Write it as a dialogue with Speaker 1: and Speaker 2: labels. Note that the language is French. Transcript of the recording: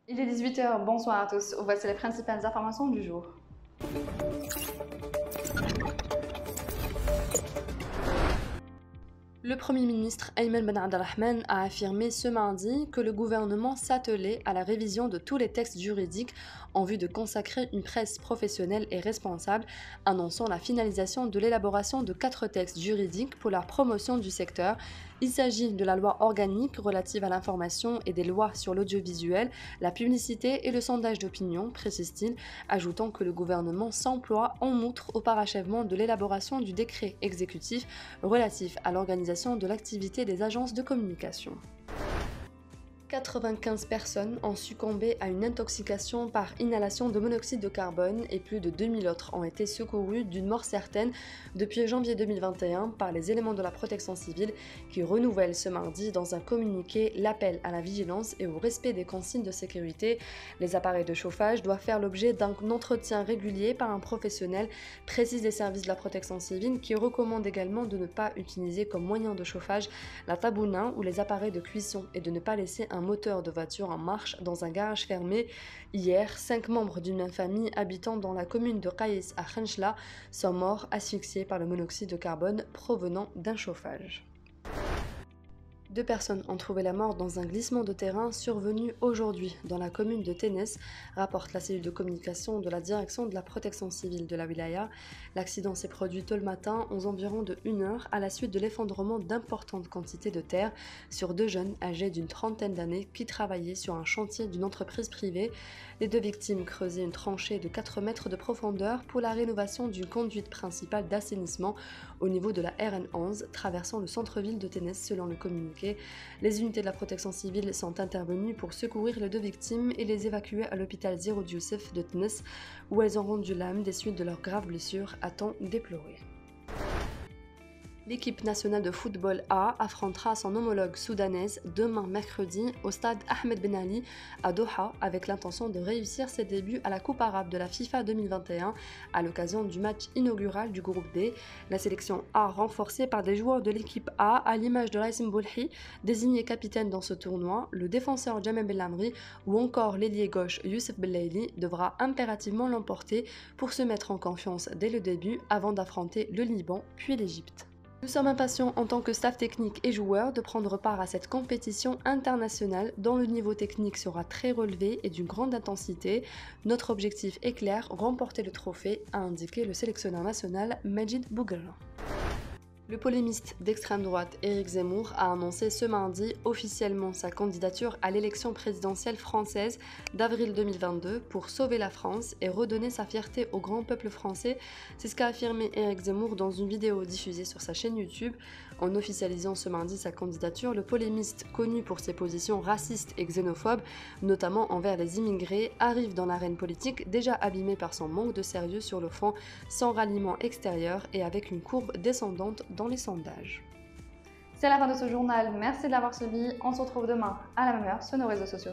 Speaker 1: Il est 18 h, bonsoir à tous. Voici les principales informations du jour. Le Premier ministre Ayman Ben Abdelrahman a affirmé ce mardi que le gouvernement s'attelait à la révision de tous les textes juridiques en vue de consacrer une presse professionnelle et responsable, annonçant la finalisation de l'élaboration de 4 textes juridiques pour la promotion du secteur. Il s'agit de la loi organique relative à l'information et des lois sur l'audiovisuel, la publicité et le sondage d'opinion, précise-t-il, ajoutant que le gouvernement s'emploie en outre au parachèvement de l'élaboration du décret exécutif relatif à l'organisation de l'activité des agences de communication. 95 personnes ont succombé à une intoxication par inhalation de monoxyde de carbone et plus de 2000 autres ont été secourues d'une mort certaine depuis janvier 2021 par les éléments de la protection civile qui renouvellent ce mardi dans un communiqué l'appel à la vigilance et au respect des consignes de sécurité. Les appareils de chauffage doivent faire l'objet d'un entretien régulier par un professionnel, précise les services de la protection civile qui recommandent également de ne pas utiliser comme moyen de chauffage la tabouna ou les appareils de cuisson et de ne pas laisser un moteur de voiture en marche dans un garage fermé. Hier, 5 membres d'une même famille habitant dans la commune de Qaïs à Khenchla sont morts asphyxiés par le monoxyde de carbone provenant d'un chauffage. 2 personnes ont trouvé la mort dans un glissement de terrain survenu aujourd'hui dans la commune de Ténès, rapporte la cellule de communication de la direction de la protection civile de la wilaya. L'accident s'est produit tôt le matin, aux environs de 1 h, à la suite de l'effondrement d'importantes quantités de terre sur 2 jeunes âgés d'une trentaine d'années qui travaillaient sur un chantier d'une entreprise privée. Les 2 victimes creusaient une tranchée de 4 mètres de profondeur pour la rénovation d'une conduite principale d'assainissement au niveau de la RN11 traversant le centre-ville de Ténès, selon le communiqué. Les unités de la protection civile sont intervenues pour secourir les 2 victimes et les évacuer à l'hôpital Zirod Youssef de Tness, où elles ont rendu l'âme des suites de leurs graves blessures, a-t-on déploré. L'équipe nationale de football A affrontera son homologue soudanaise demain mercredi au stade Ahmed Ben Ali à Doha avec l'intention de réussir ses débuts à la Coupe arabe de la FIFA 2021 à l'occasion du match inaugural du groupe D. La sélection A renforcée par des joueurs de l'équipe A à l'image de Raïssim Boulhi, désigné capitaine dans ce tournoi, le défenseur Jamel Bellamri ou encore l'ailier gauche Youssef Bellaili devra impérativement l'emporter pour se mettre en confiance dès le début avant d'affronter le Liban puis l'Égypte. Nous sommes impatients en tant que staff technique et joueurs de prendre part à cette compétition internationale dont le niveau technique sera très relevé et d'une grande intensité. Notre objectif est clair, remporter le trophée, a indiqué le sélectionneur national Majid Bouguerra. Le polémiste d'extrême droite Éric Zemmour a annoncé ce mardi officiellement sa candidature à l'élection présidentielle française d'avril 2022 pour sauver la France et redonner sa fierté au grand peuple français. C'est ce qu'a affirmé Éric Zemmour dans une vidéo diffusée sur sa chaîne YouTube. En officialisant ce mardi sa candidature, le polémiste, connu pour ses positions racistes et xénophobes, notamment envers les immigrés, arrive dans l'arène politique déjà abîmée par son manque de sérieux sur le fond, sans ralliement extérieur et avec une courbe descendante dans les sondages. C'est la fin de ce journal, merci de l'avoir suivi, on se retrouve demain à la même heure sur nos réseaux sociaux.